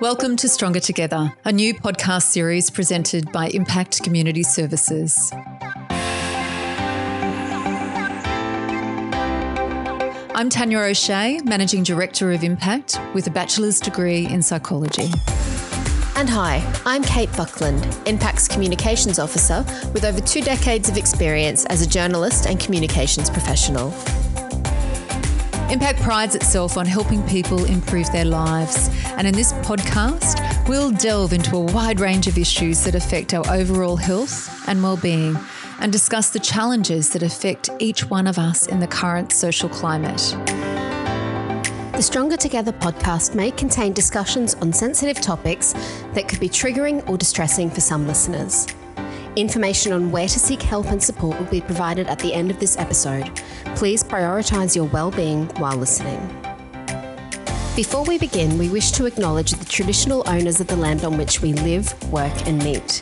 Welcome to Stronger Together, a new podcast series presented by Impact Community Services. I'm Tanya O'Shea, Managing Director of Impact with a bachelor's degree in psychology. And hi, I'm Kate Buckland, Impact's Communications Officer with over 2 decades of experience as a journalist and communications professional. Impact prides itself on helping people improve their lives, and in this podcast, we'll delve into a wide range of issues that affect our overall health and well-being and discuss the challenges that affect each one of us in the current social climate. The Stronger Together podcast may contain discussions on sensitive topics that could be triggering or distressing for some listeners. Information on where to seek help and support will be provided at the end of this episode. Please prioritise your well-being while listening. Before we begin, we wish to acknowledge the traditional owners of the land on which we live, work and meet.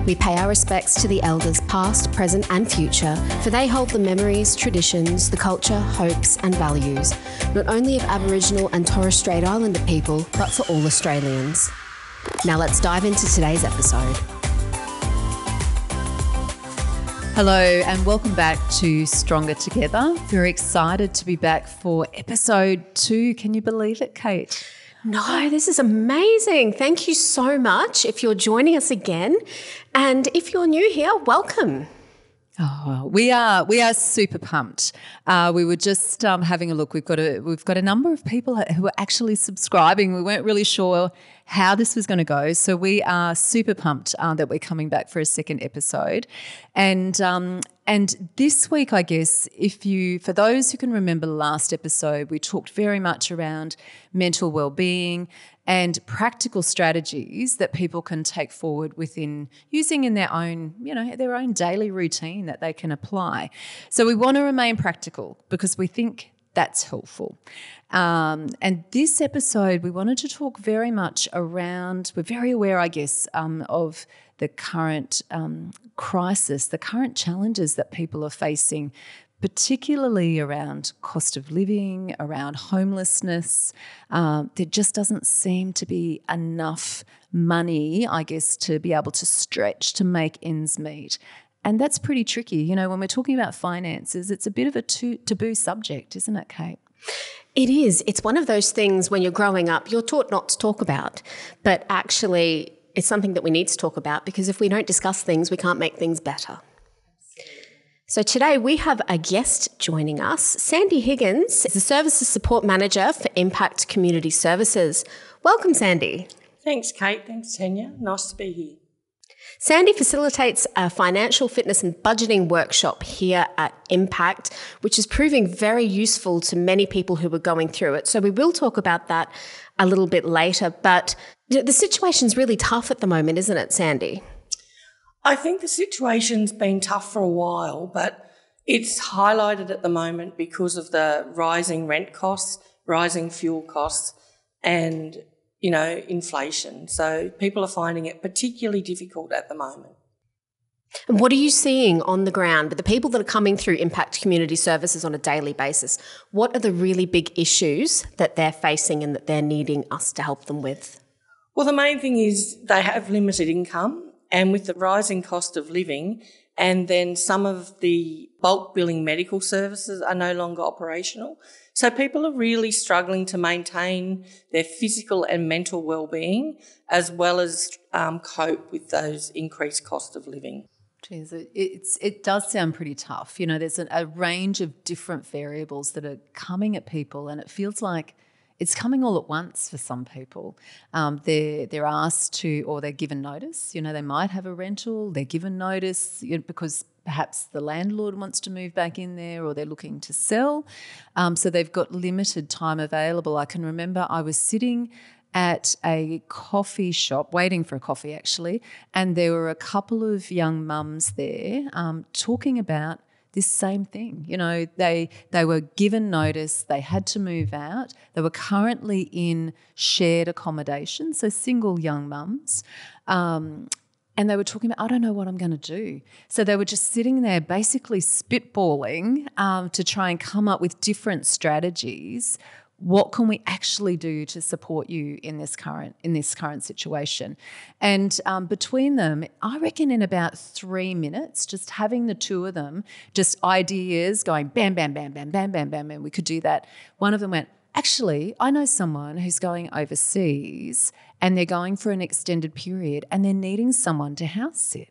We pay our respects to the elders past, present and future, for they hold the memories, traditions, the culture, hopes and values, not only of Aboriginal and Torres Strait Islander people, but for all Australians. Now let's dive into today's episode. Hello and welcome back to Stronger Together. Very excited to be back for episode 2. Can you believe it, Kate? No, this is amazing. Thank you so much if you're joining us again. And if you're new here, welcome. Oh, we are super pumped. We were just having a look. We've got a number of people who are actually subscribing. We weren't really sure how this was going to go, so we are super pumped that we're coming back for a second episode. And this week, I guess, for those who can remember the last episode, we talked very much around mental well-being and practical strategies that people can take forward using in their own daily routine that they can apply. So we want to remain practical because we think that's helpful. And this episode, we wanted to talk very much around, we're very aware, I guess, of the current crisis, the current challenges that people are facing, particularly around cost of living, around homelessness. There just doesn't seem to be enough money, I guess, to be able to stretch to make ends meet. And that's pretty tricky. You know, when we're talking about finances, it's a bit of a taboo subject, isn't it, Kate? It is. It's one of those things when you're growing up, you're taught not to talk about, but actually it's something that we need to talk about because if we don't discuss things, we can't make things better. So today we have a guest joining us. Sandy Higgins is the Services Support Manager for Impact Community Services. Welcome, Sandy. Thanks, Kate. Thanks, Tanya. Nice to be here. Sandy facilitates a financial fitness and budgeting workshop here at Impact, which is proving very useful to many people who are going through it. So we will talk about that a little bit later. But the situation's really tough at the moment, isn't it, Sandy? I think the situation's been tough for a while, but it's highlighted at the moment because of the rising rent costs, rising fuel costs and, inflation. So people are finding it particularly difficult at the moment. And what are you seeing on the ground with the people that are coming through Impact Community Services on a daily basis? What are the really big issues that they're facing and that they're needing us to help them with? Well, the main thing is they have limited income. And with the rising cost of living, and then some of the bulk billing medical services are no longer operational. So people are really struggling to maintain their physical and mental well-being as well as cope with those increased cost of living. Geez, it does sound pretty tough. You know, there's a range of different variables that are coming at people and it feels like it's coming all at once for some people. They're asked to, or they're given notice. You know, they might have a rental. They're given notice because perhaps the landlord wants to move back in there, or they're looking to sell. So they've got limited time available. I can remember I was sitting at a coffee shop, waiting for a coffee actually, and there were a couple of young mums there talking about this same thing. You know, they were given notice, they had to move out. They were currently in shared accommodation, so single young mums. And they were talking about, I don't know what I'm going to do. So they were just sitting there basically spitballing to try and come up with different strategies what can we actually do to support you in this current situation? And between them, I reckon in about 3 minutes, just having the two of them, just ideas going bam, bam, bam, bam, bam, bam, bam, and we could do that. One of them went, actually, I know someone who's going overseas and they're going for an extended period and they're needing someone to house sit.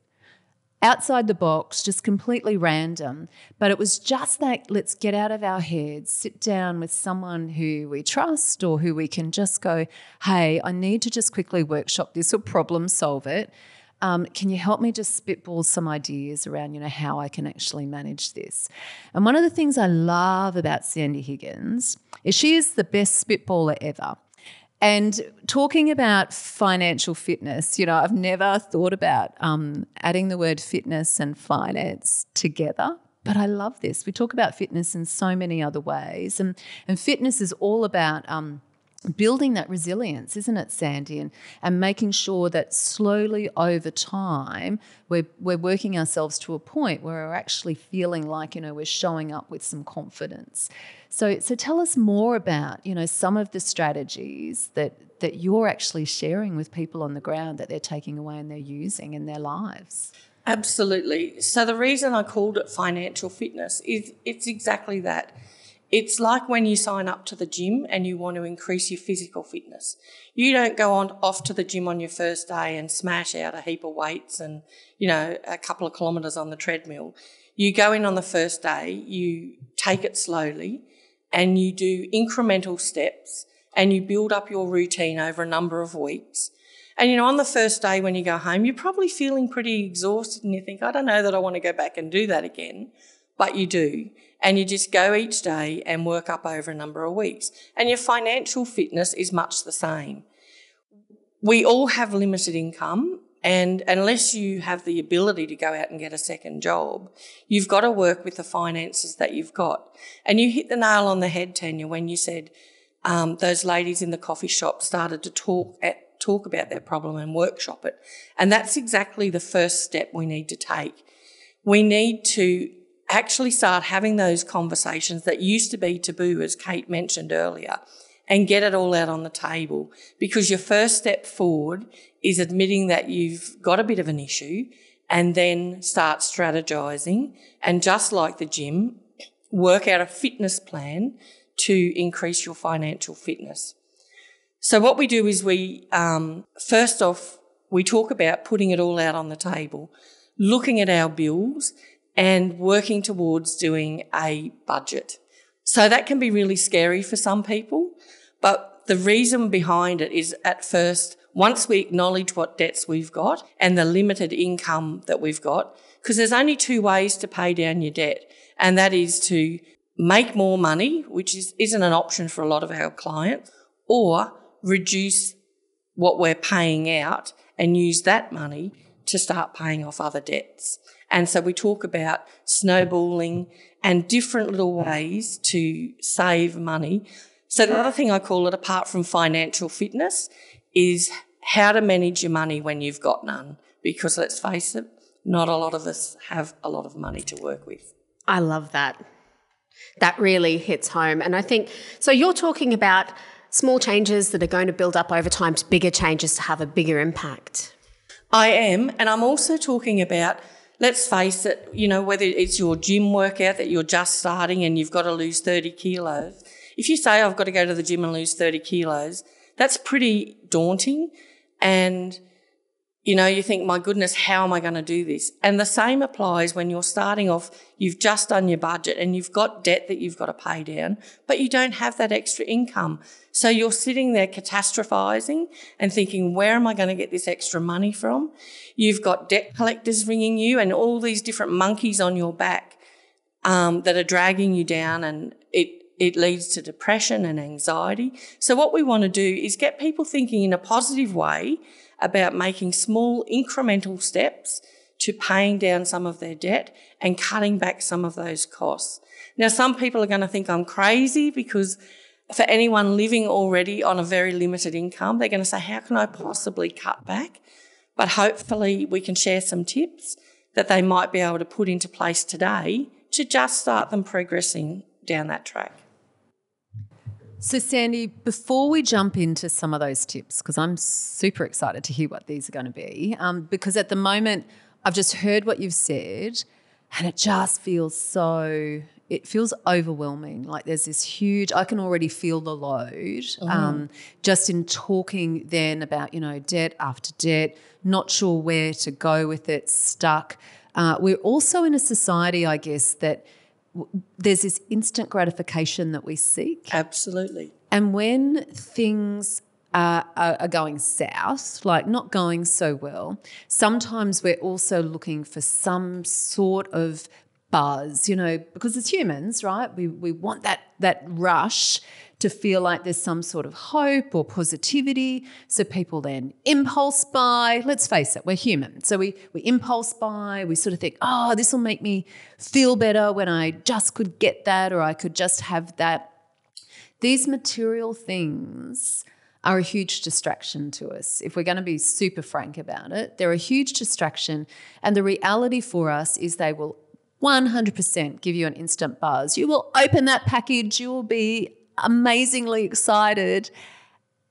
Outside the box, just completely random. But it was just that, let's get out of our heads, sit down with someone who we trust or who we can just go, hey, I need to just quickly workshop this or problem solve it. Can you help me just spitball some ideas around, how I can actually manage this? And one of the things I love about Sandy Higgins is she is the best spitballer ever. And talking about financial fitness, I've never thought about adding the word fitness and finance together, but I love this. We talk about fitness in so many other ways, and fitness is all about building that resilience, isn't it, Sandy? And making sure that slowly over time we're working ourselves to a point where we're actually feeling like, we're showing up with some confidence. So tell us more about, some of the strategies that you're actually sharing with people on the ground that they're taking away and they're using in their lives. Absolutely. So the reason I called it financial fitness is it's exactly that. It's like when you sign up to the gym and you want to increase your physical fitness. You don't go off to the gym on your first day and smash out a heap of weights and, a couple of kilometres on the treadmill. You go in on the first day, you take it slowly and you do incremental steps and you build up your routine over a number of weeks. And, on the first day when you go home, you're probably feeling pretty exhausted and you think, I don't know that I want to go back and do that again. But you do. And you just go each day and work up over a number of weeks. And your financial fitness is much the same. We all have limited income, and unless you have the ability to go out and get a second job, you've got to work with the finances that you've got. And you hit the nail on the head, Tanya, when you said those ladies in the coffee shop started to talk about their problem and workshop it. And that's exactly the first step we need to take. We need to actually start having those conversations that used to be taboo, as Kate mentioned earlier, and get it all out on the table, because your first step forward is admitting that you've got a bit of an issue and then start strategising and, just like the gym, work out a fitness plan to increase your financial fitness. So what we do is first off, we talk about putting it all out on the table, looking at our bills and working towards doing a budget. So that can be really scary for some people, but the reason behind it is, at first, once we acknowledge what debts we've got and the limited income that we've got, because there's only two ways to pay down your debt, and that is to make more money, which isn't an option for a lot of our clients, or reduce what we're paying out and use that money to start paying off other debts. And so we talk about snowballing and different little ways to save money. So the other thing I call it, apart from financial fitness, is how to manage your money when you've got none. Because let's face it, not a lot of us have a lot of money to work with. I love that. That really hits home. And I think, so you're talking about small changes that are going to build up over time to bigger changes to have a bigger impact. I am, and I'm also talking about, let's face it, whether it's your gym workout that you're just starting and you've got to lose 30 kilos. If you say, I've got to go to the gym and lose 30 kilos, that's pretty daunting. And, you think, my goodness, how am I going to do this? And the same applies when you're starting off, you've just done your budget and you've got debt that you've got to pay down, but you don't have that extra income. So you're sitting there catastrophising and thinking, where am I going to get this extra money from? You've got debt collectors ringing you and all these different monkeys on your back that are dragging you down, and it leads to depression and anxiety. So what we want to do is get people thinking in a positive way about making small incremental steps to paying down some of their debt and cutting back some of those costs. Now, some people are going to think I'm crazy, because for anyone living already on a very limited income, they're going to say, how can I possibly cut back? But hopefully we can share some tips that they might be able to put into place today to just start them progressing down that track. So, Sandy, before we jump into some of those tips, because I'm super excited to hear what these are going to be, because at the moment I've just heard what you've said and it just feels it feels overwhelming. Like there's this huge, I can already feel the load just in talking then about, debt after debt, not sure where to go with it, stuck. We're also in a society, I guess, that there's this instant gratification that we seek. Absolutely. And when things are going south, like not going so well, sometimes we're also looking for some sort of buzz, because as humans, right, we want that rush to feel like there's some sort of hope or positivity. So people then impulse buy. Let's face it, we're human. So we impulse buy. We sort of think, oh, this will make me feel better when I just could get that or I could just have that. These material things are a huge distraction to us. If we're going to be super frank about it, they're a huge distraction. And the reality for us is they will 100% give you an instant buzz. You will open that package, you will be amazingly excited,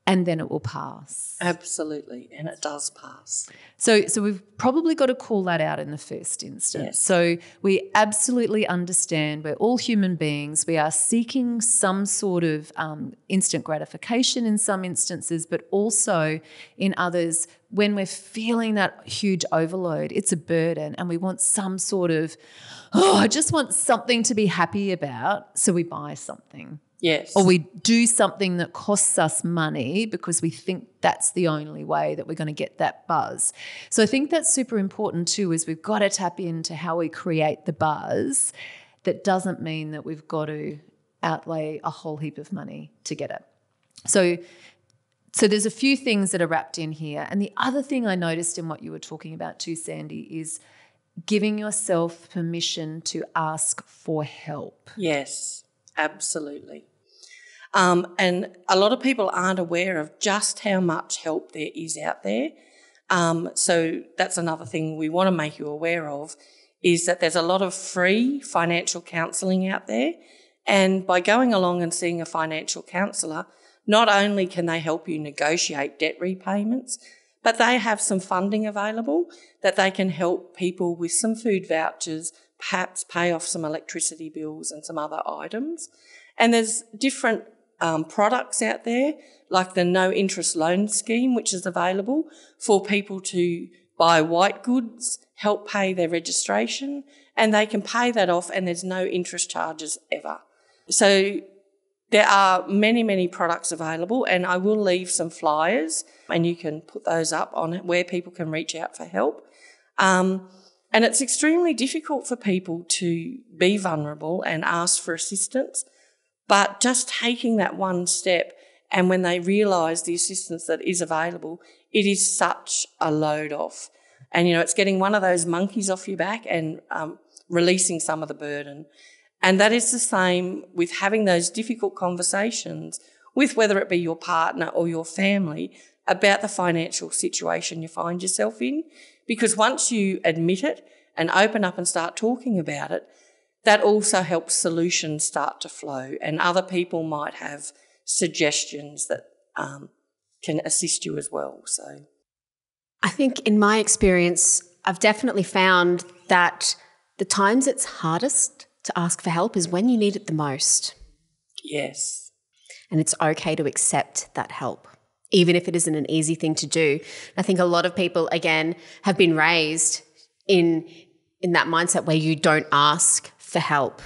and then it will pass. Absolutely, and it does pass. So we've probably got to call that out in the first instance. Yes. So we absolutely understand we're all human beings. We are seeking some sort of instant gratification in some instances, but also in others, when we're feeling that huge overload, it's a burden and we want some sort of, I just want something to be happy about, so we buy something. Yes. Or we do something that costs us money because we think that's the only way that we're going to get that buzz. So I think that's super important too, is we've got to tap into how we create the buzz. That doesn't mean that we've got to outlay a whole heap of money to get it. So there's a few things that are wrapped in here. And the other thing I noticed in what you were talking about too, Sandy, is giving yourself permission to ask for help. Yes, absolutely. And a lot of people aren't aware of just how much help there is out there. So that's another thing we want to make you aware of, is that there's a lot of free financial counselling out there. And by going along and seeing a financial counsellor, not only can they help you negotiate debt repayments, but they have some funding available that they can help people with some food vouchers, perhaps pay off some electricity bills and some other items. And there's different products out there, like the no interest loan scheme, which is available for people to buy white goods, help pay their registration, and they can pay that off and there's no interest charges ever. So there are many, many products available, and I will leave some flyers and you can put those up on it where people can reach out for help. And it's extremely difficult for people to be vulnerable and ask for assistance, but just taking that one step, and when they realise the assistance that is available, it is such a load off. And, it's getting one of those monkeys off your back and releasing some of the burden. And that is the same with having those difficult conversations with whether it be your partner or your family about the financial situation you find yourself in. Because once you admit it and open up and start talking about it, that also helps solutions start to flow, and other people might have suggestions that can assist you as well. So, I think in my experience, I've definitely found that the times it's hardest to ask for help is when you need it the most. Yes. And it's okay to accept that help, even if it isn't an easy thing to do. I think a lot of people, again, have been raised in that mindset where you don't ask for help.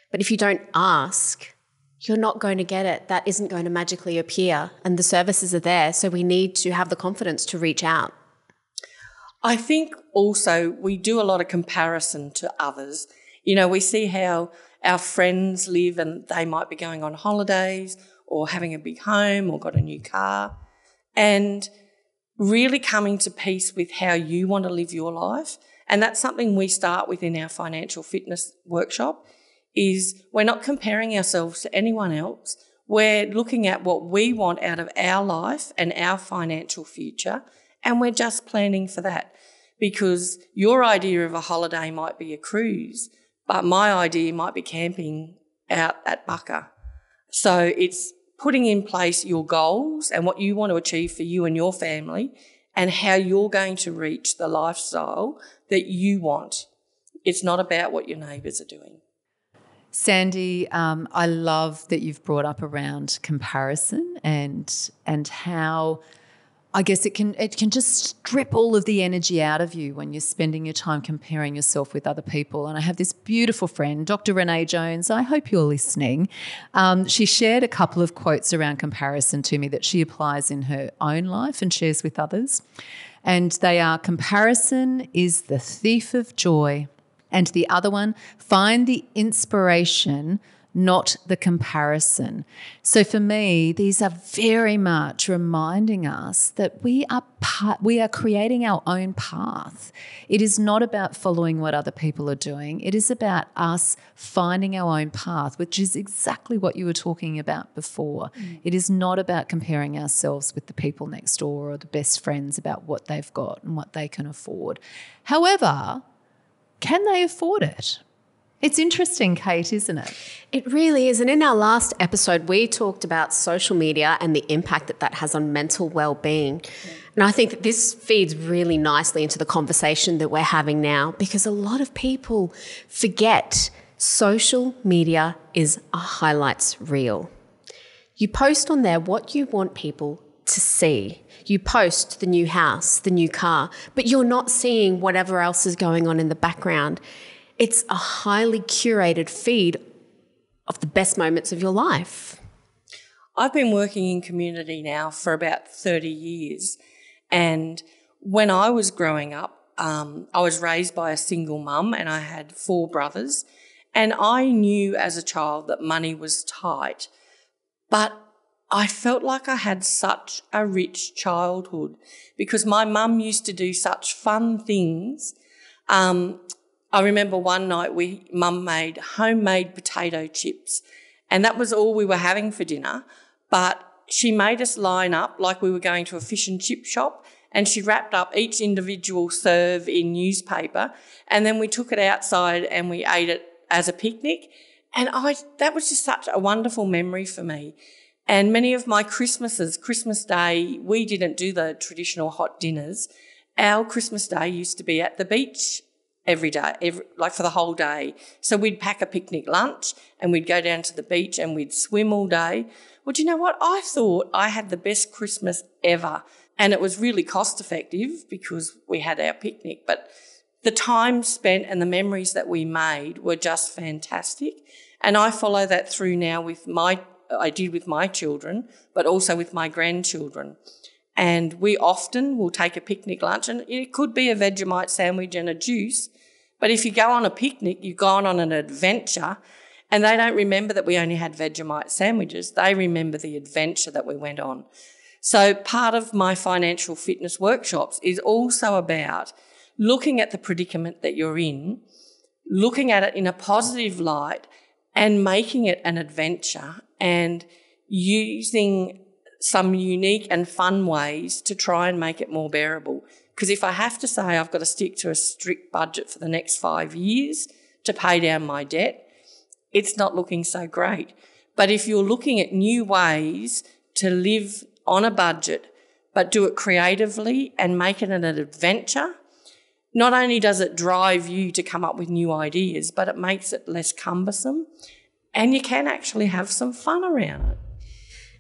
But if you don't ask, you're not going to get it. That isn't going to magically appear, and the services are there. So we need to have the confidence to reach out. I think also we do a lot of comparison to others. We see how our friends live and they might be going on holidays or having a big home or got a new car, and really coming to peace with how you want to live your life. And that's something we start with in our financial fitness workshop, is we're not comparing ourselves to anyone else. We're looking at what we want out of our life and our financial future, and we're just planning for that. Because your idea of a holiday might be a cruise, but my idea might be camping out at Bucka. So it's putting in place your goals and what you want to achieve for you and your family and how you're going to reach the lifestyle that you want. It's not about what your neighbours are doing. Sandy, I love that you've brought up around comparison and how I guess it can just strip all of the energy out of you when you're spending your time comparing yourself with other people. And I have this beautiful friend, Dr. Renee Jones. I hope you're listening. She shared a couple of quotes around comparison to me that she applies in her own life and shares with others. And they are: comparison is the thief of joy. And the other one, find the inspiration, not the comparison. So for me, these are very much reminding us that we are creating our own path. It is not about following what other people are doing. It is about us finding our own path, which is exactly what you were talking about before. It is not about comparing ourselves with the people next door or the best friends about what they've got and what they can afford. However, can they afford it? It's interesting, Kate, isn't it? It really is. And in our last episode, we talked about social media and the impact that has on mental well-being. And I think that this feeds really nicely into the conversation that we're having now, because a lot of people forget social media is a highlights reel. You post on there what you want people to see. You post the new house, the new car, but you're not seeing whatever else is going on in the background. It's a highly curated feed of the best moments of your life. I've been working in community now for about 30 years, and when I was growing up, I was raised by a single mum and I had 4 brothers, and I knew as a child that money was tight, but I felt like I had such a rich childhood because my mum used to do such fun things. I remember one night Mum made homemade potato chips, and that was all we were having for dinner, but she made us line up like we were going to a fish and chip shop, and she wrapped up each individual serve in newspaper, and then we took it outside and we ate it as a picnic, and that was just such a wonderful memory for me. And many of my Christmas Day, we didn't do the traditional hot dinners. Our Christmas Day used to be at the beach every day, like for the whole day. So we'd pack a picnic lunch and we'd go down to the beach and we'd swim all day. Well, do you know what? I thought I had the best Christmas ever, and it was really cost effective because we had our picnic. But the time spent and the memories that we made were just fantastic. And I follow that through now with my children, but also with my grandchildren. And we often will take a picnic lunch, and it could be a Vegemite sandwich and a juice, but if you go on a picnic, you've gone on an adventure, and they don't remember that we only had Vegemite sandwiches. They remember the adventure that we went on. So part of my financial fitness workshops is also about looking at the predicament that you're in, looking at it in a positive light, and making it an adventure and using some unique and fun ways to try and make it more bearable. Because if I have to say I've got to stick to a strict budget for the next 5 years to pay down my debt, it's not looking so great. But if you're looking at new ways to live on a budget but do it creatively and make it an adventure, not only does it drive you to come up with new ideas, but it makes it less cumbersome, and you can actually have some fun around it.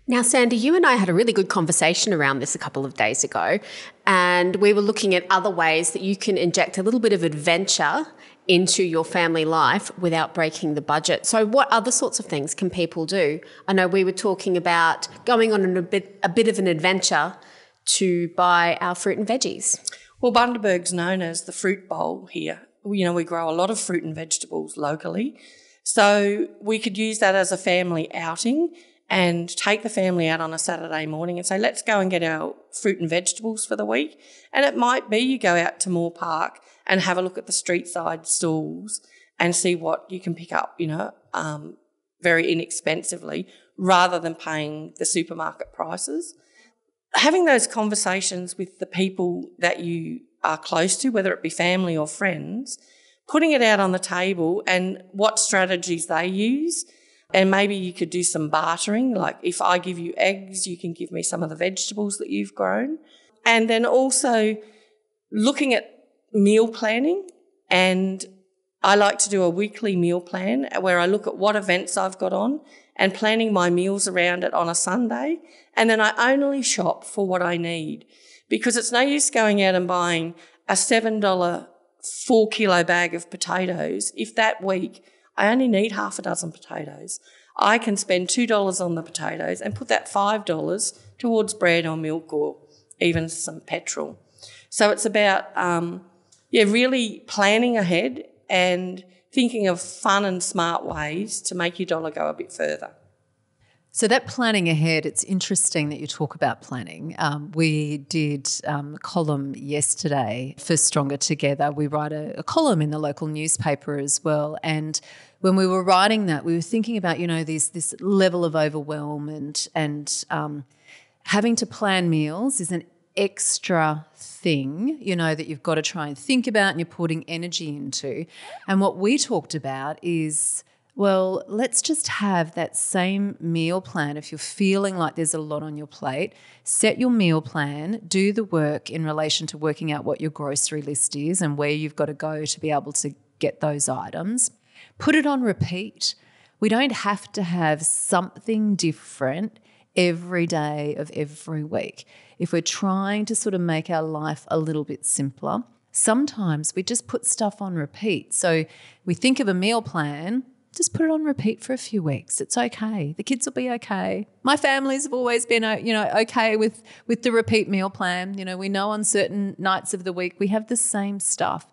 Now, Sandy, you and I had a really good conversation around this a couple of days ago, and we were looking at other ways that you can inject a little bit of adventure into your family life without breaking the budget. So what other sorts of things can people do? I know we were talking about going on a bit of an adventure to buy our fruit and veggies. Well, Bundaberg's known as the fruit bowl here. You know, we grow a lot of fruit and vegetables locally. So we could use that as a family outing and take the family out on a Saturday morning and say, let's go and get our fruit and vegetables for the week. And it might be you go out to Moore Park and have a look at the street side stalls and see what you can pick up, very inexpensively rather than paying the supermarket prices. Having those conversations with the people that you are close to, whether it be family or friends, putting it out on the table and what strategies they use. And maybe you could do some bartering, like if I give you eggs, you can give me some of the vegetables that you've grown. And then also looking at meal planning, and I like to do a weekly meal plan where I look at what events I've got on and planning my meals around it on a Sunday. And then I only shop for what I need, because it's no use going out and buying a $7 4-kilo bag of potatoes if that week I only need half a dozen potatoes. I can spend $2 on the potatoes and put that $5 towards bread or milk or even some petrol. So it's about, really planning ahead and thinking of fun and smart ways to make your dollar go a bit further. So that planning ahead, it's interesting that you talk about planning. We did a column yesterday for Stronger Together. We write a column in the local newspaper as well. And when we were writing that, we were thinking about, this level of overwhelm and having to plan meals is an extra thing, that you've got to try and think about and you're putting energy into. And what we talked about is, well, let's just have that same meal plan. If you're feeling like there's a lot on your plate, set your meal plan, do the work in relation to working out what your grocery list is and where you've got to go to be able to get those items. Put it on repeat. We don't have to have something different every day of every week. If we're trying to sort of make our life a little bit simpler, sometimes we just put stuff on repeat. So we think of a meal plan, just put it on repeat for a few weeks. It's okay. The kids will be okay. My families have always been, okay with the repeat meal plan. We know on certain nights of the week we have the same stuff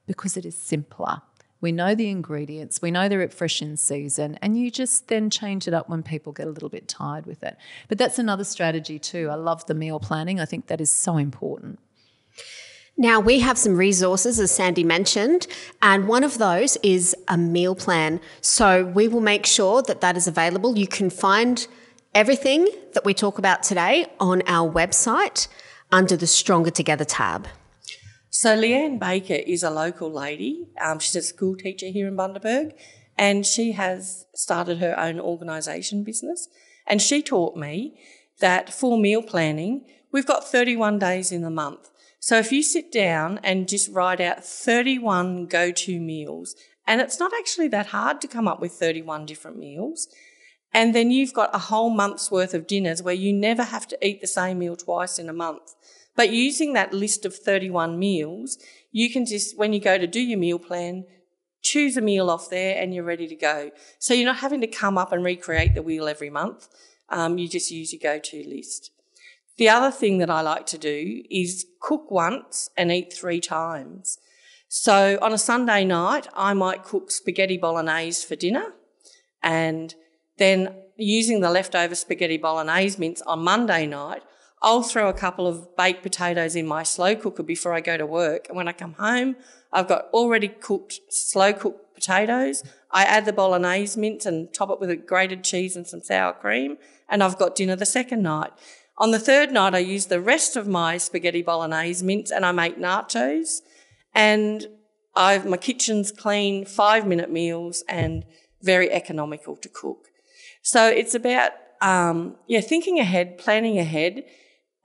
because it is simpler. We know the ingredients. We know they're fresh in season, and you just then change it up when people get a little bit tired with it. But that's another strategy too. I love the meal planning. I think that is so important. Now, we have some resources, as Sandy mentioned, and one of those is a meal plan. So we will make sure that that is available. You can find everything that we talk about today on our website under the Stronger Together tab. So Leanne Baker is a local lady. She's a school teacher here in Bundaberg, and she has started her own organisation business. And she taught me that for meal planning, we've got 31 days in the month. So if you sit down and just write out 31 go-to meals, and it's not actually that hard to come up with 31 different meals, and then you've got a whole month's worth of dinners where you never have to eat the same meal twice in a month. But using that list of 31 meals, you can just, when you go to do your meal plan, choose a meal off there and you're ready to go. So you're not having to come up and recreate the wheel every month. You just use your go-to list. The other thing that I like to do is cook once and eat 3 times. So on a Sunday night, I might cook spaghetti bolognese for dinner, and then using the leftover spaghetti bolognese mince on Monday night, I'll throw a couple of baked potatoes in my slow cooker before I go to work. And when I come home, I've got already cooked, slow cooked potatoes. I add the bolognese mince and top it with a grated cheese and some sour cream, and I've got dinner the second night. On the third night, I use the rest of my spaghetti bolognese mince and I make nachos. And my kitchen's clean, 5-minute meals and very economical to cook. So it's about thinking ahead, planning ahead,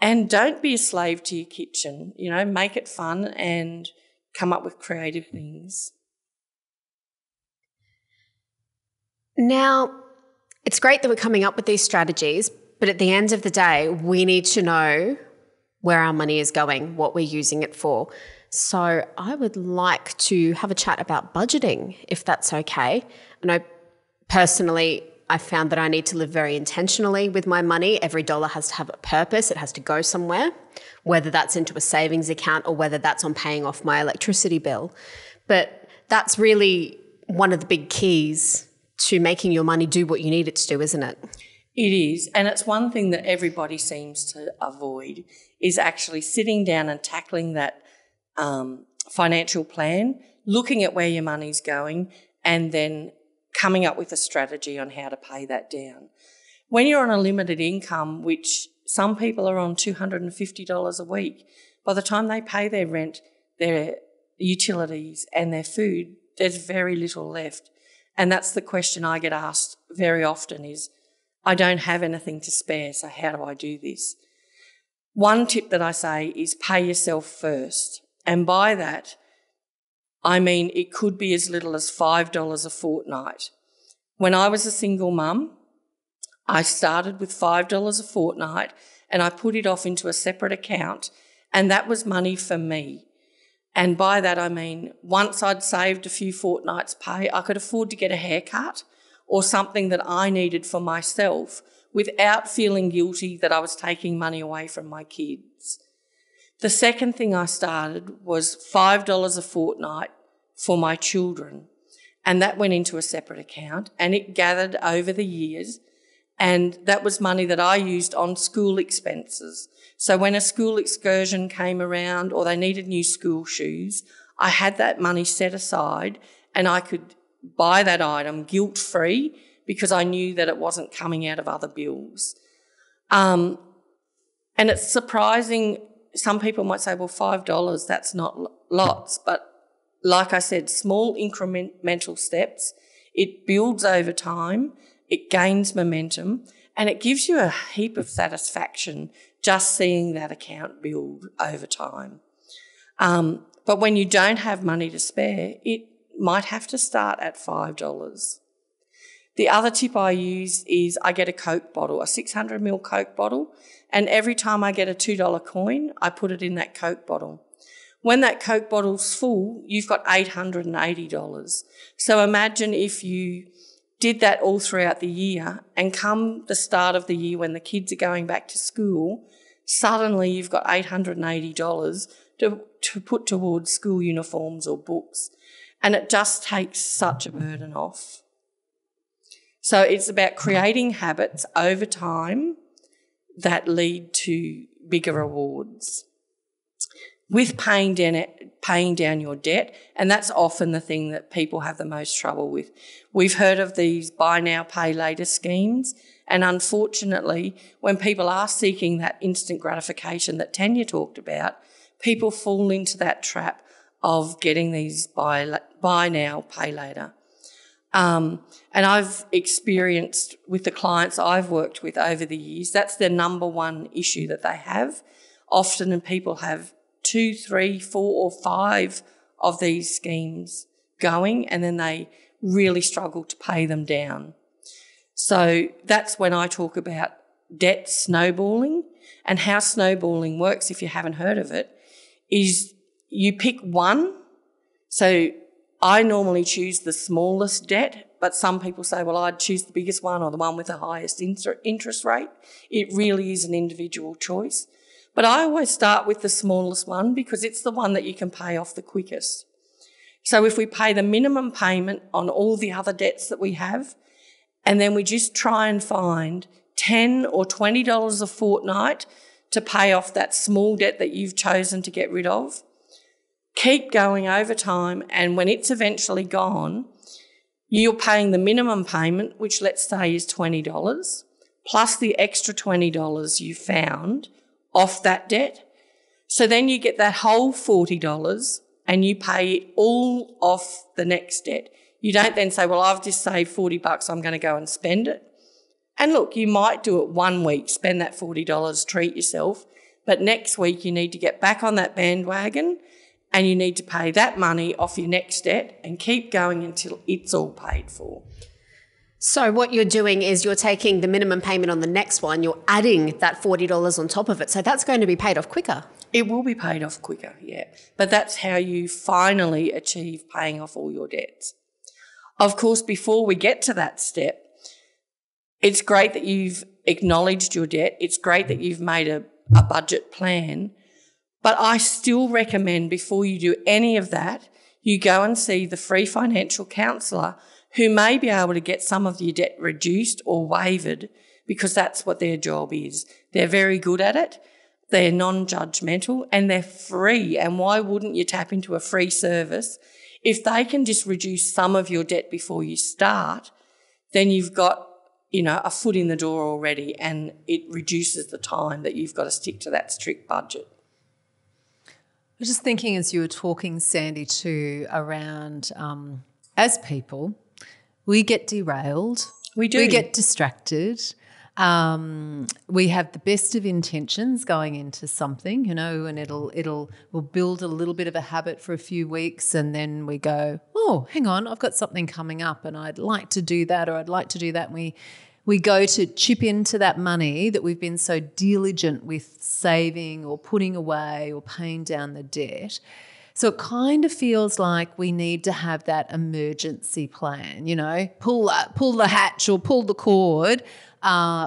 and don't be a slave to your kitchen. Make it fun and come up with creative things. Now, it's great that we're coming up with these strategies, but at the end of the day, we need to know where our money is going, what we're using it for. So I would like to have a chat about budgeting, if that's okay. I know personally, I found that I need to live very intentionally with my money. Every dollar has to have a purpose. It has to go somewhere, whether that's into a savings account or whether that's on paying off my electricity bill. But that's really one of the big keys to making your money do what you need it to do, isn't it? It is, and it's one thing that everybody seems to avoid, is actually sitting down and tackling that financial plan, looking at where your money's going, and then coming up with a strategy on how to pay that down. When you're on a limited income, which some people are on $250 a week, by the time they pay their rent, their utilities and their food, there's very little left. And that's the question I get asked very often is, I don't have anything to spare, so how do I do this? One tip that I say is pay yourself first. And by that, I mean it could be as little as $5 a fortnight. When I was a single mum, I started with $5 a fortnight and I put it off into a separate account, and that was money for me. And by that I mean once I'd saved a few fortnights' pay, I could afford to get a haircut or something that I needed for myself without feeling guilty that I was taking money away from my kids. The second thing I started was $5 a fortnight for my children, and that went into a separate account, and it gathered over the years, and that was money that I used on school expenses. So when a school excursion came around or they needed new school shoes, I had that money set aside and I could buy that item guilt-free because I knew that it wasn't coming out of other bills. And it's surprising, some people might say, well, $5, that's not lots. But like I said, small incremental steps, it builds over time, it gains momentum, and it gives you a heap of satisfaction just seeing that account build over time. But when you don't have money to spare, it might have to start at $5. The other tip I use is I get a Coke bottle, a 600ml Coke bottle, and every time I get a $2 coin, I put it in that Coke bottle. When that Coke bottle's full, you've got $880. So imagine if you did that all throughout the year, and come the start of the year when the kids are going back to school, suddenly you've got $880 to put towards school uniforms or books. And it just takes such a burden off. So it's about creating habits over time that lead to bigger rewards. With paying down your debt, and that's often the thing that people have the most trouble with. We've heard of these buy now, pay later schemes, and unfortunately, when people are seeking that instant gratification that Tanya talked about, people fall into that trap of getting these buy now, pay later. And I've experienced with the clients I've worked with over the years, that's the number one issue that they have. Often people have 2, 3, 4 or 5 of these schemes going, and then they really struggle to pay them down. So that's when I talk about debt snowballing, and how snowballing works, if you haven't heard of it, is you pick one. So I normally choose the smallest debt, but some people say, well, I'd choose the biggest one or the one with the highest interest rate. It really is an individual choice. But I always start with the smallest one because it's the one that you can pay off the quickest. So if we pay the minimum payment on all the other debts that we have, and then we just try and find $10 or $20 a fortnight to pay off that small debt that you've chosen to get rid of, keep going over time, and when it's eventually gone, you're paying the minimum payment, which let's say is $20, plus the extra $20 you found off that debt. So then you get that whole $40 and you pay it all off the next debt. You don't then say, well, I've just saved $40, I'm going to go and spend it. And look, you might do it 1 week, spend that $40, treat yourself, but next week you need to get back on that bandwagon and you need to pay that money off your next debt and keep going until it's all paid for. So what you're doing is you're taking the minimum payment on the next one, you're adding that $40 on top of it. So that's going to be paid off quicker. It will be paid off quicker, yeah. But that's how you finally achieve paying off all your debts. Of course, before we get to that step, it's great that you've acknowledged your debt. It's great that you've made a budget plan. But I still recommend before you do any of that, you go and see the free financial counsellor who may be able to get some of your debt reduced or waived, because that's what their job is. They're very good at it. They're non-judgmental and they're free. And why wouldn't you tap into a free service? If they can just reduce some of your debt before you start, then you've got, a foot in the door already, and it reduces the time that you've got to stick to that strict budget. I was just thinking as you were talking, Sandy, too, around as people, we get derailed We do. We get distracted. We have the best of intentions going into something, and we'll build a little bit of a habit for a few weeks, and then we go, oh, hang on, I've got something coming up and I'd like to do that, or I'd like to do that. And we go to chip into that money that we've been so diligent with saving or putting away or paying down the debt. So it kind of feels like we need to have that emergency plan, pull the hatch or pull the cord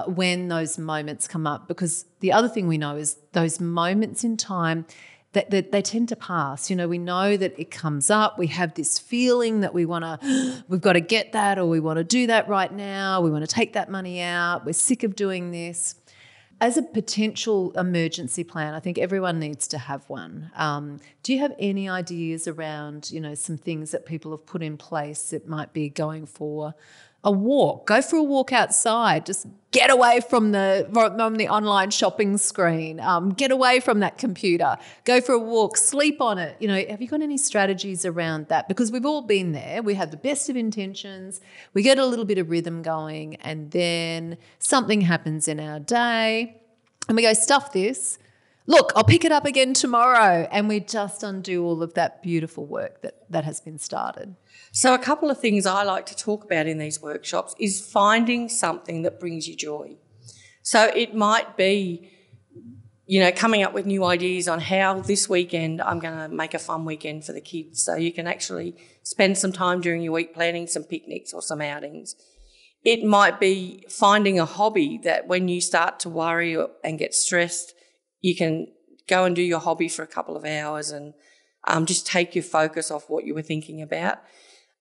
when those moments come up, because the other thing we know is those moments in time that they tend to pass. We know that it comes up. We have this feeling that we've got to get that, or we want to do that right now. We want to take that money out. We're sick of doing this. As a potential emergency plan, I think everyone needs to have one. Do you have any ideas around, some things that people have put in place that might be going for a walk? Go for a walk outside. Just get away from the online shopping screen. Get away from that computer. Go for a walk. Sleep on it. Have you got any strategies around that? Because we've all been there. We have the best of intentions. We get a little bit of rhythm going, and then something happens in our day, and we go, stuff this. Look, I'll pick it up again tomorrow, and we just undo all of that beautiful work that has been started. So a couple of things I like to talk about in these workshops is finding something that brings you joy. So it might be, coming up with new ideas on how this weekend I'm going to make a fun weekend for the kids, so you can actually spend some time during your week planning some picnics or some outings. It might be finding a hobby that when you start to worry and get stressed, you can go and do your hobby for a couple of hours and just take your focus off what you were thinking about.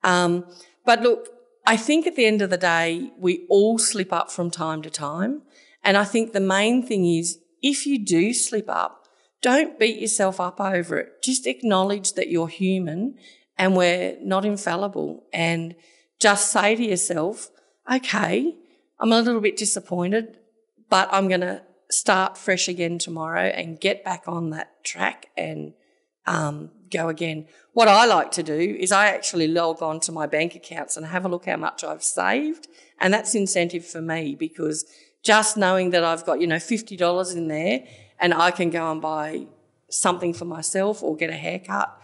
But look, I think at the end of the day, we all slip up from time to time. And I think the main thing is, if you do slip up, don't beat yourself up over it. Just acknowledge that you're human and we're not infallible, and just say to yourself, okay, I'm a little bit disappointed, but I'm going to start fresh again tomorrow and get back on that track and go again. What I like to do is I actually log on to my bank accounts and have a look how much I've saved, and that's incentive for me, because just knowing that I've got, $50 in there and I can go and buy something for myself or get a haircut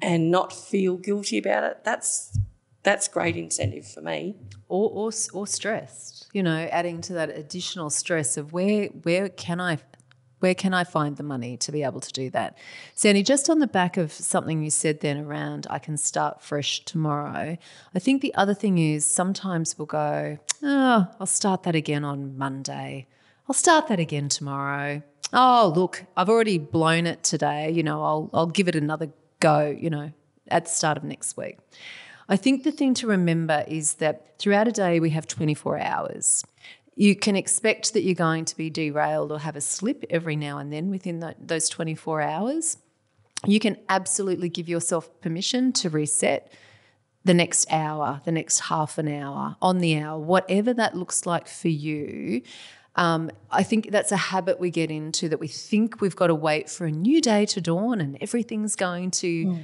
and not feel guilty about it, that's great incentive for me. Or stressed, adding to that additional stress of where can I find the money to be able to do that? Sandy, just on the back of something you said then around I can start fresh tomorrow, I think the other thing is sometimes we'll go, I'll start that again on Monday. I'll start that again tomorrow. Oh, look, I've already blown it today. I'll give it another go, at the start of next week. I think the thing to remember is that throughout a day we have 24 hours. You can expect that you're going to be derailed or have a slip every now and then within those 24 hours. You can absolutely give yourself permission to reset the next hour, the next half an hour, on the hour, whatever that looks like for you. I think that's a habit we get into, that we think we've got to wait for a new day to dawn and everything's going to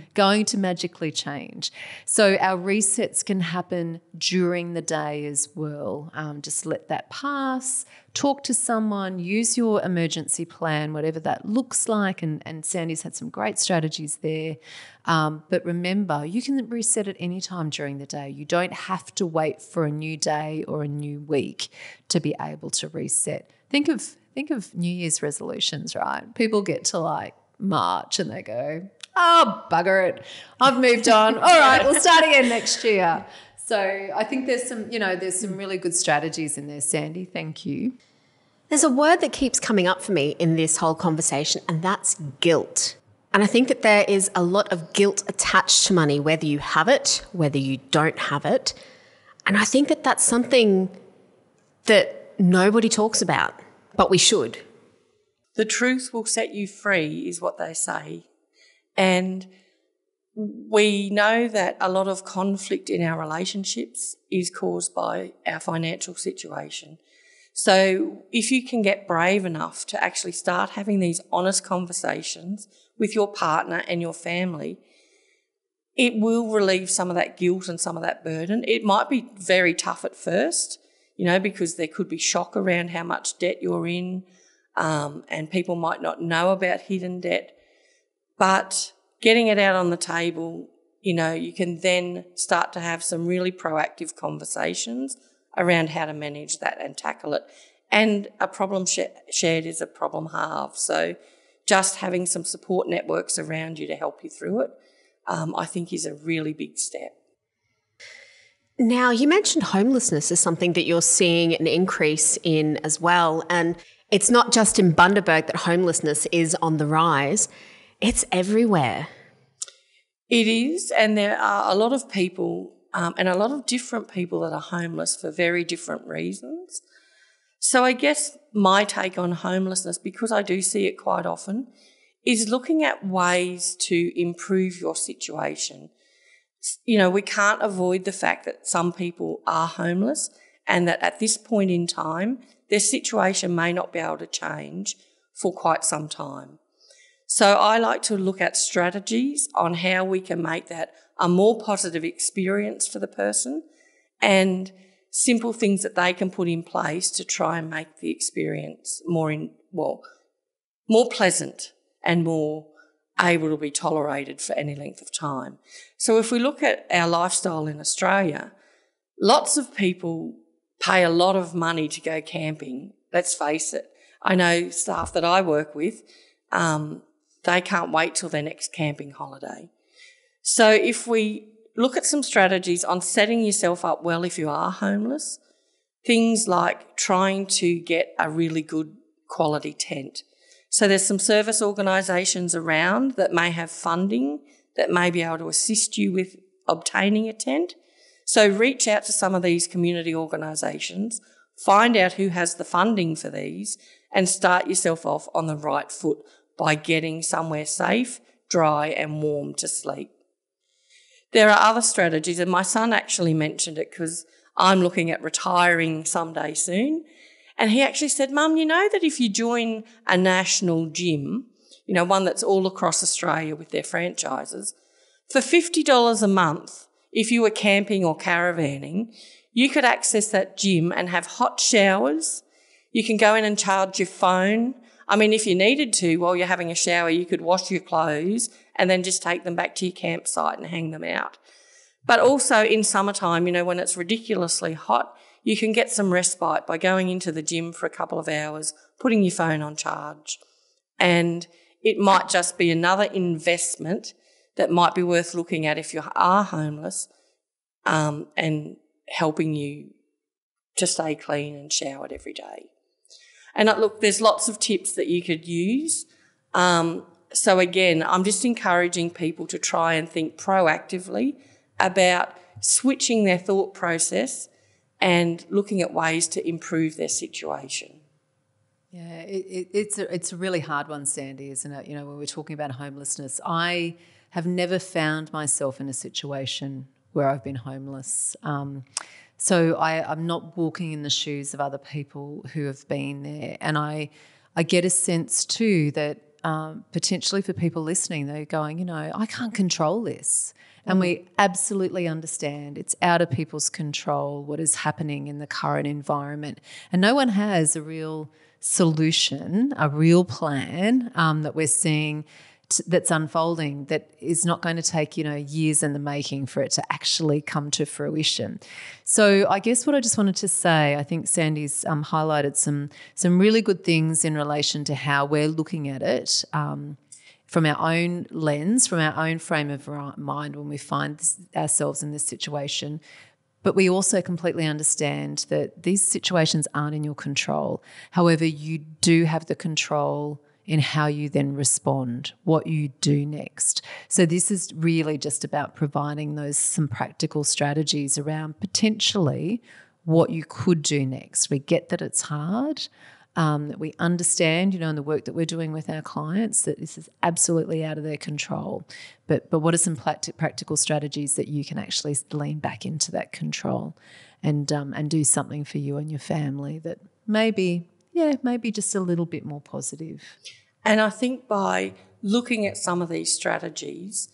magically change. So our resets can happen during the day as well. Just let that pass, talk to someone, use your emergency plan, whatever that looks like, and Sandy's had some great strategies there. But remember, you can reset at any time during the day. You don't have to wait for a new day or a new week to be able to reset. Think of New Year's resolutions, right? People get to March and they go, oh, bugger it, I've moved on. All right, we'll start again next year. So I think there's some really good strategies in there, Sandy. Thank you. There's a word that keeps coming up for me in this whole conversation, and that's guilt. And I think that there is a lot of guilt attached to money, whether you have it, whether you don't have it. And I think that that's something that nobody talks about, but we should. The truth will set you free is what they say. And we know that a lot of conflict in our relationships is caused by our financial situation. So if you can get brave enough to actually start having these honest conversations with your partner and your family, it will relieve some of that guilt and some of that burden. It might be very tough at first because there could be shock around how much debt you're in, and people might not know about hidden debt. But getting it out on the table, you can then start to have some really proactive conversations around how to manage that and tackle it. And a problem shared is a problem halved. So just having some support networks around you to help you through it, I think is a really big step. Now, you mentioned homelessness as something that you're seeing an increase in as well. And it's not just in Bundaberg that homelessness is on the rise. It's everywhere. It is, and there are a lot of people and a lot of different people that are homeless for very different reasons. So I guess my take on homelessness, because I do see it quite often, is looking at ways to improve your situation. We can't avoid the fact that some people are homeless and that at this point in time, their situation may not be able to change for quite some time. So I like to look at strategies on how we can make that a more positive experience for the person and simple things that they can put in place to try and make the experience more pleasant and more able to be tolerated for any length of time. So if we look at our lifestyle in Australia, lots of people pay a lot of money to go camping. Let's face it. I know staff that I work with, they can't wait till their next camping holiday. So if we look at some strategies on setting yourself up well if you are homeless, things like trying to get a really good quality tent. So there's some service organisations around that may have funding that may be able to assist you with obtaining a tent. So reach out to some of these community organisations, find out who has the funding for these, and start yourself off on the right foot by getting somewhere safe, dry and warm to sleep. There are other strategies, and my son actually mentioned it because I'm looking at retiring someday soon. And he actually said, Mum, you know that if you join a national gym, one that's all across Australia with their franchises, for $50 a month, if you were camping or caravanning, you could access that gym and have hot showers. You can go in and charge your phone. I mean, if you needed to, while you're having a shower, you could wash your clothes and then just take them back to your campsite and hang them out. But also in summertime, when it's ridiculously hot, you can get some respite by going into the gym for a couple of hours, putting your phone on charge. And it might just be another investment that might be worth looking at if you are homeless, and helping you to stay clean and showered every day. And look, there's lots of tips that you could use. So again, I'm just encouraging people to try and think proactively about switching their thought process and looking at ways to improve their situation. Yeah, it's a really hard one, Sandy, isn't it? When we're talking about homelessness, I have never found myself in a situation where I've been homeless. So I'm not walking in the shoes of other people who have been there. And I get a sense too that potentially for people listening, they're going, I can't control this. And we absolutely understand it's out of people's control what is happening in the current environment. And no one has a real solution, a real plan that we're seeing that's unfolding that is not going to take, years in the making for it to actually come to fruition. So I guess what I just wanted to say, I think Sandy's highlighted some really good things in relation to how we're looking at it from our own lens, from our own frame of mind when we find ourselves in this situation. But we also completely understand that these situations aren't in your control. However, you do have the control in how you then respond, what you do next. So this is really just about providing some practical strategies around potentially what you could do next. We get that it's hard, that we understand, in the work that we're doing with our clients, that this is absolutely out of their control. But what are some practical strategies that you can actually lean back into that control and do something for you and your family that maybe just a little bit more positive. And I think by looking at some of these strategies,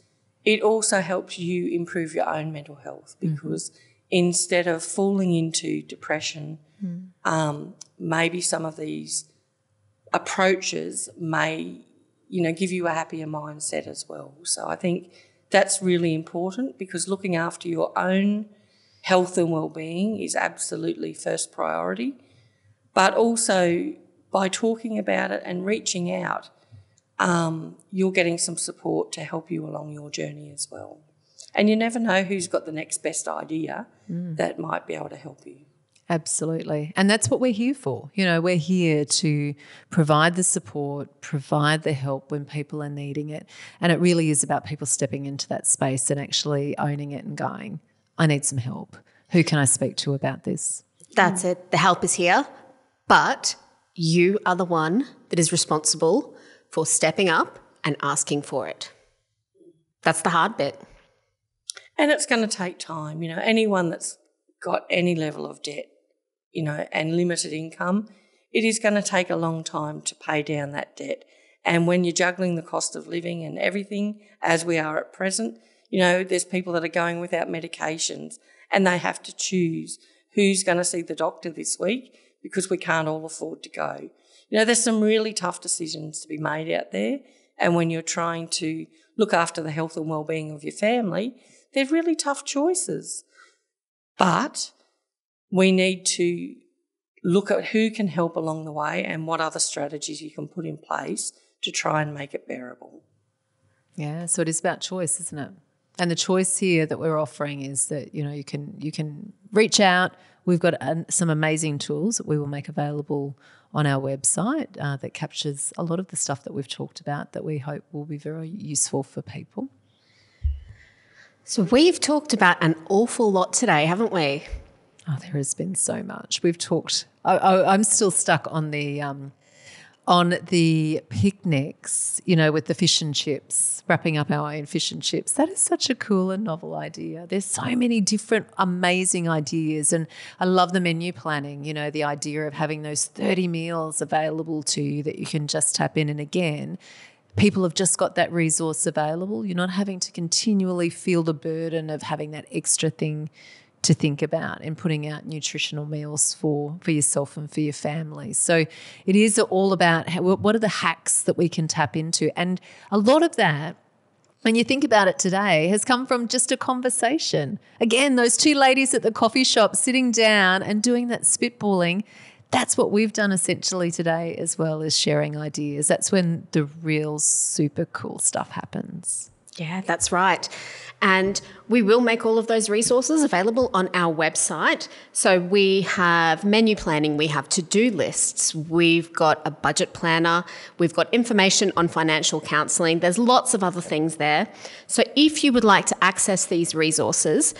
it also helps you improve your own mental health because instead of falling into depression. Maybe some of these approaches may, give you a happier mindset as well. So I think that's really important, because looking after your own health and well-being is absolutely first priority. But also by talking about it and reaching out, you're getting some support to help you along your journey as well. And you never know who's got the next best idea that might be able to help you. Absolutely. And that's what we're here for. We're here to provide the support, provide the help when people are needing it. And it really is about people stepping into that space and actually owning it and going, I need some help. Who can I speak to about this? That's it. The help is here, but you are the one that is responsible for stepping up and asking for it. That's the hard bit. And it's going to take time. Anyone that's got any level of debt, and limited income, it is going to take a long time to pay down that debt. And when you're juggling the cost of living and everything, as we are at present, there's people that are going without medications and they have to choose who's going to see the doctor this week because we can't all afford to go. There's some really tough decisions to be made out there. And when you're trying to look after the health and well-being of your family, they're really tough choices. But we need to look at who can help along the way and what other strategies you can put in place to try and make it bearable. Yeah, so it is about choice, isn't it? And the choice here that we're offering is that, you can reach out. We've got some amazing tools that we will make available on our website that captures a lot of the stuff that we've talked about that we hope will be very useful for people. So we've talked about an awful lot today, haven't we? Oh, there has been so much. We've talked. I'm still stuck on the picnics, with the fish and chips, wrapping up our own fish and chips. That is such a cool and novel idea. There's so many different amazing ideas, and I love the menu planning, the idea of having those 30 meals available to you that you can just tap in, and again, people have just got that resource available. You're not having to continually feel the burden of having that extra thing to think about and putting out nutritional meals for yourself and for your family. So it is all about what are the hacks that we can tap into. And a lot of that, when you think about it today, has come from just a conversation. Again, those two ladies at the coffee shop sitting down and doing that spitballing, that's what we've done essentially today, as well as sharing ideas. That's when the real super cool stuff happens. Yeah, that's right. And we will make all of those resources available on our website. So we have menu planning, we have to-do lists, we've got a budget planner, we've got information on financial counselling. There's lots of other things there. So if you would like to access these resources,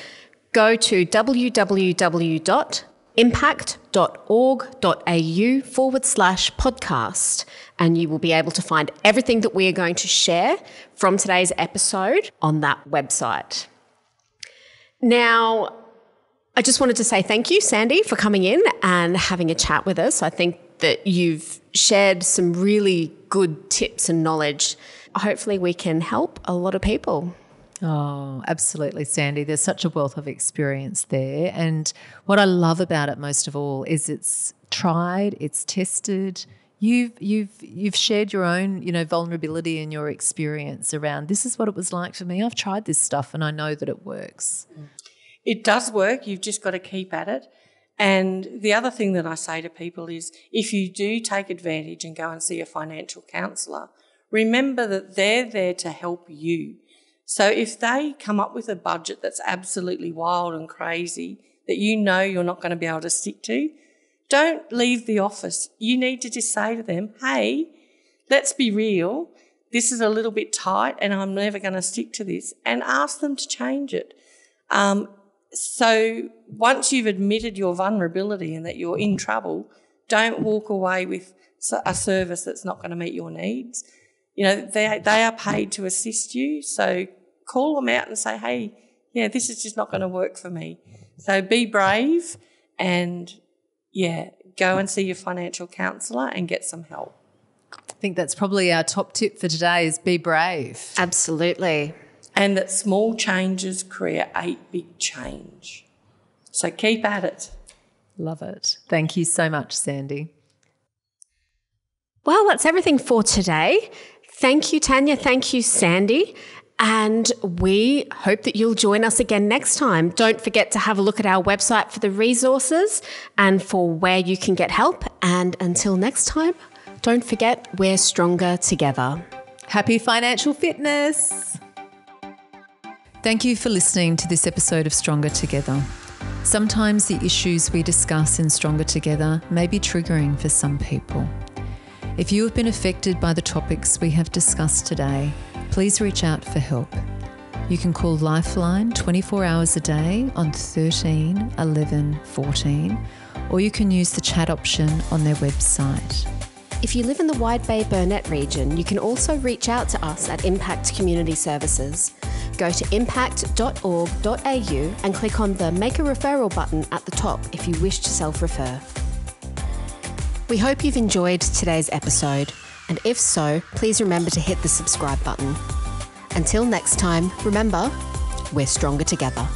go to www.impact.org.au/podcast, and you will be able to find everything that we are going to share from today's episode on that website. Now, I just wanted to say thank you, Sandy, for coming in and having a chat with us. I think that you've shared some really good tips and knowledge. Hopefully we can help a lot of people. Oh, absolutely, Sandy. There's such a wealth of experience there. And what I love about it most of all is it's tried, it's tested. You've shared your own, vulnerability and your experience around this is what it was like for me. I've tried this stuff and I know that it works. It does work. You've just got to keep at it. And the other thing that I say to people is if you do take advantage and go and see a financial counsellor, remember that they're there to help you. So if they come up with a budget that's absolutely wild and crazy that you're not going to be able to stick to, don't leave the office. You need to just say to them, hey, let's be real. This is a little bit tight and I'm never going to stick to this, and ask them to change it. So once you've admitted your vulnerability and that you're in trouble, don't walk away with a service that's not going to meet your needs. They are paid to assist you, so call them out and say, hey, yeah, this is just not going to work for me. So be brave and, go and see your financial counsellor and get some help. I think that's probably our top tip for today is be brave. Absolutely. And that small changes create big change. So keep at it. Love it. Thank you so much, Sandy. Well, that's everything for today. Thank you, Tanya. Thank you, Sandy. And we hope that you'll join us again next time. Don't forget to have a look at our website for the resources and for where you can get help. And until next time, don't forget, we're stronger together. Happy financial fitness. Thank you for listening to this episode of Stronger Together. Sometimes the issues we discuss in Stronger Together may be triggering for some people. If you have been affected by the topics we have discussed today, please reach out for help. You can call Lifeline 24 hours a day on 13 11 14, or you can use the chat option on their website. If you live in the Wide Bay Burnett region, you can also reach out to us at Impact Community Services. Go to impact.org.au and click on the Make a Referral button at the top if you wish to self-refer. We hope you've enjoyed today's episode, and if so, please remember to hit the subscribe button. Until next time, remember, we're stronger together.